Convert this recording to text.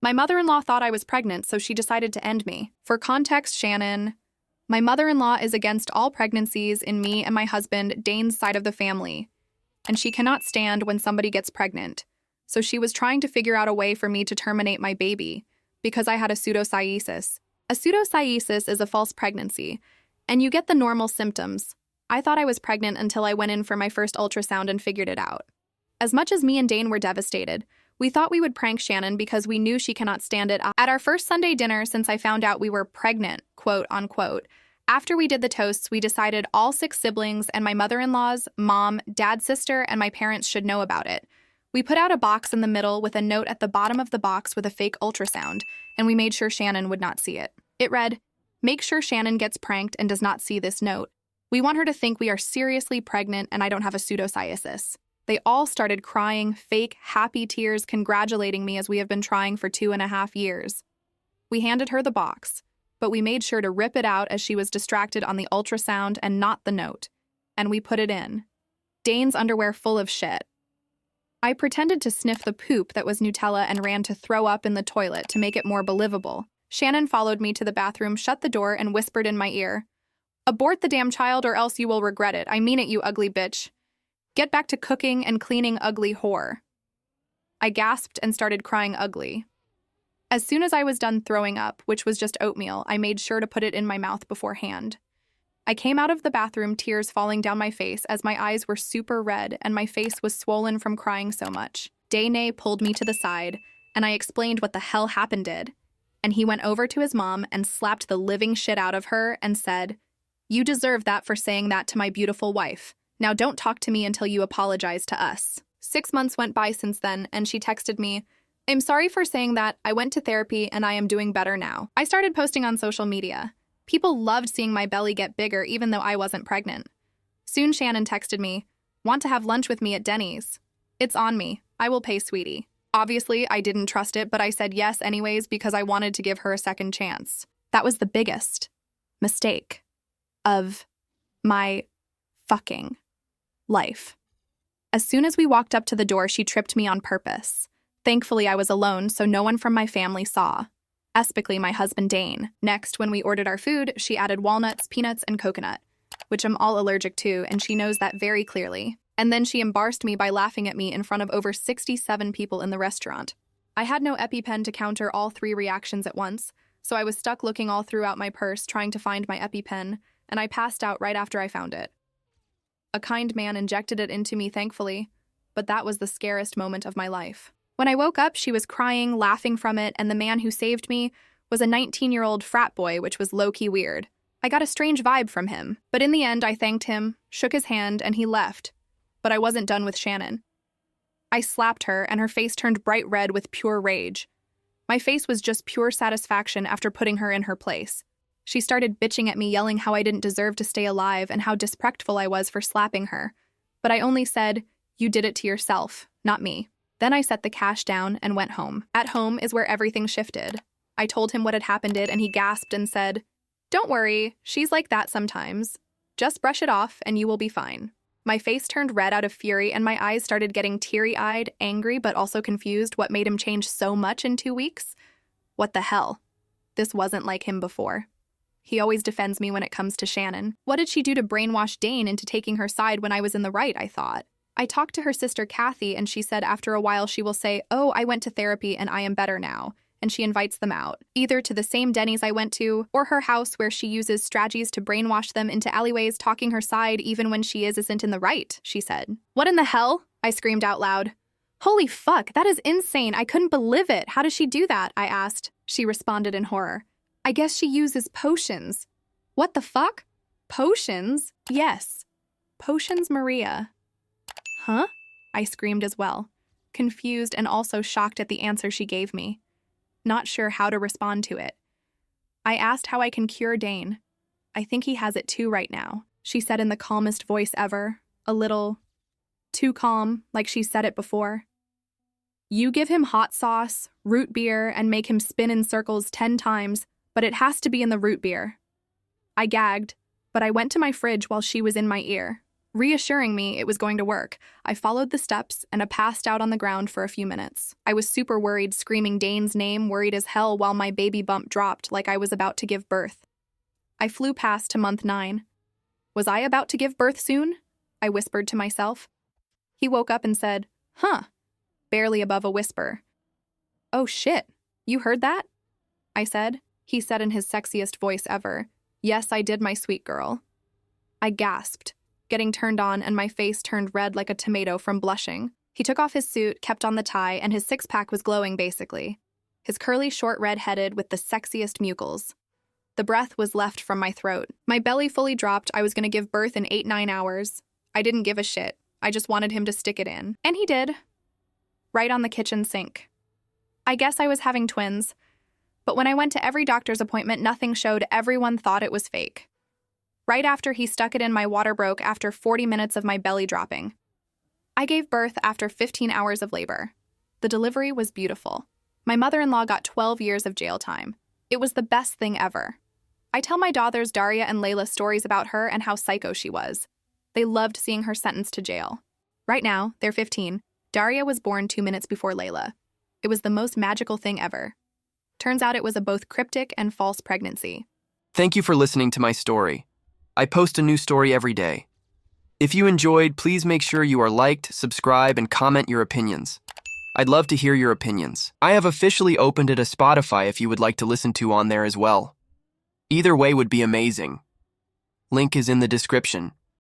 My mother-in-law thought I was pregnant, so she decided to end me. For context, Shannon, my mother-in-law is against all pregnancies in me and my husband, Dane's side of the family, and she cannot stand when somebody gets pregnant. So she was trying to figure out a way for me to terminate my baby because I had a pseudocyesis. A pseudocyesis is a false pregnancy, and you get the normal symptoms. I thought I was pregnant until I went in for my first ultrasound and figured it out. As much as me and Dane were devastated, we thought we would prank Shannon because we knew she cannot stand it. At our first Sunday dinner since I found out we were pregnant, quote unquote, after we did the toasts, we decided all 6 siblings and my mother-in-law's, mom, dad's sister, and my parents should know about it. We put out a box in the middle with a note at the bottom of the box with a fake ultrasound, and we made sure Shannon would not see it. It read, "Make sure Shannon gets pranked and does not see this note. We want her to think we are seriously pregnant and I don't have a pseudocyesis." They all started crying, fake, happy tears, congratulating me as we have been trying for 2.5 years. We handed her the box, but we made sure to rip it out as she was distracted on the ultrasound and not the note, and we put it in. Dane's underwear full of shit. I pretended to sniff the poop that was Nutella and ran to throw up in the toilet to make it more believable. Shannon followed me to the bathroom, shut the door, and whispered in my ear, "Abort the damn child or else you will regret it. I mean it, you ugly bitch. Get back to cooking and cleaning, ugly whore." I gasped and started crying ugly. As soon as I was done throwing up, which was just oatmeal, I made sure to put it in my mouth beforehand. I came out of the bathroom, tears falling down my face as my eyes were super red and my face was swollen from crying so much. Dane pulled me to the side, and I explained what the hell happened did. And he went over to his mom and slapped the living shit out of her and said, "You deserve that for saying that to my beautiful wife. Now don't talk to me until you apologize to us." 6 months went by since then, and she texted me, "I'm sorry for saying that. I went to therapy and I am doing better now." I started posting on social media. People loved seeing my belly get bigger even though I wasn't pregnant. Soon Shannon texted me, "Want to have lunch with me at Denny's? It's on me. I will pay, sweetie." Obviously, I didn't trust it, but I said yes anyways because I wanted to give her a second chance. That was the biggest mistake of my fucking life. As soon as we walked up to the door, she tripped me on purpose. Thankfully, I was alone, so no one from my family saw. Especially my husband, Dane. Next, when we ordered our food, she added walnuts, peanuts, and coconut, which I'm all allergic to, and she knows that very clearly. And then she embarrassed me by laughing at me in front of over 67 people in the restaurant. I had no EpiPen to counter all 3 reactions at once, so I was stuck looking all throughout my purse trying to find my EpiPen, and I passed out right after I found it. A kind man injected it into me, thankfully, but that was the scariest moment of my life. When I woke up, she was crying, laughing from it, and the man who saved me was a 19-year-old frat boy, which was low-key weird. I got a strange vibe from him, but in the end, I thanked him, shook his hand, and he left. But I wasn't done with Shannon. I slapped her, and her face turned bright red with pure rage. My face was just pure satisfaction after putting her in her place. She started bitching at me, yelling how I didn't deserve to stay alive and how disrespectful I was for slapping her. But I only said, "You did it to yourself, not me." Then I set the cash down and went home. At home is where everything shifted. I told him what had happened, and he gasped and said, "Don't worry, she's like that sometimes. Just brush it off and you will be fine." My face turned red out of fury and my eyes started getting teary-eyed, angry, but also confused. What made him change so much in 2 weeks? What the hell? This wasn't like him before. He always defends me when it comes to Shannon. What did she do to brainwash Dane into taking her side when I was in the right, I thought. I talked to her sister Kathy, and she said after a while she will say, "Oh, I went to therapy and I am better now," and she invites them out, either to the same Denny's I went to, or her house where she uses strategies to brainwash them into alleyways talking her side even when she isn't in the right, she said. "What in the hell?" I screamed out loud. "Holy fuck, that is insane. I couldn't believe it. How does she do that?" I asked. She responded in horror. "I guess she uses potions." "What the fuck? Potions?" "Yes. Potions Maria." "Huh?" I screamed as well, confused and also shocked at the answer she gave me, not sure how to respond to it. I asked how I can cure Dane. "I think he has it too right now," she said in the calmest voice ever, a little too calm, like she said it before. "You give him hot sauce, root beer, and make him spin in circles 10 times, but it has to be in the root beer." I gagged, but I went to my fridge while she was in my ear. Reassuring me it was going to work, I followed the steps and I passed out on the ground for a few minutes. I was super worried, screaming Dane's name, worried as hell while my baby bump dropped like I was about to give birth. I flew past to month 9. Was I about to give birth soon? I whispered to myself. He woke up and said, "Huh," barely above a whisper. "Oh shit, you heard that?" I said. He said in his sexiest voice ever, "Yes, I did, my sweet girl." I gasped, getting turned on, and my face turned red like a tomato from blushing. He took off his suit, kept on the tie, and his six-pack was glowing basically. His curly, short, red-headed with the sexiest mucles. The breath was left from my throat. My belly fully dropped. I was going to give birth in 8-9 hours. I didn't give a shit. I just wanted him to stick it in. And he did. Right on the kitchen sink. I guess I was having twins. But when I went to every doctor's appointment, nothing showed. Everyone thought it was fake. Right after he stuck it in, my water broke after 40 minutes of my belly dropping. I gave birth after 15 hours of labor. The delivery was beautiful. My mother-in-law got 12 years of jail time. It was the best thing ever. I tell my daughters Daria and Layla stories about her and how psycho she was. They loved seeing her sentenced to jail. Right now, they're 15. Daria was born 2 minutes before Layla. It was the most magical thing ever. Turns out it was a both cryptic and false pregnancy. Thank you for listening to my story. I post a new story every day. If you enjoyed, please make sure you are liked, subscribe, and comment your opinions. I'd love to hear your opinions. I have officially opened it to Spotify if you would like to listen to on there as well. Either way would be amazing. Link is in the description.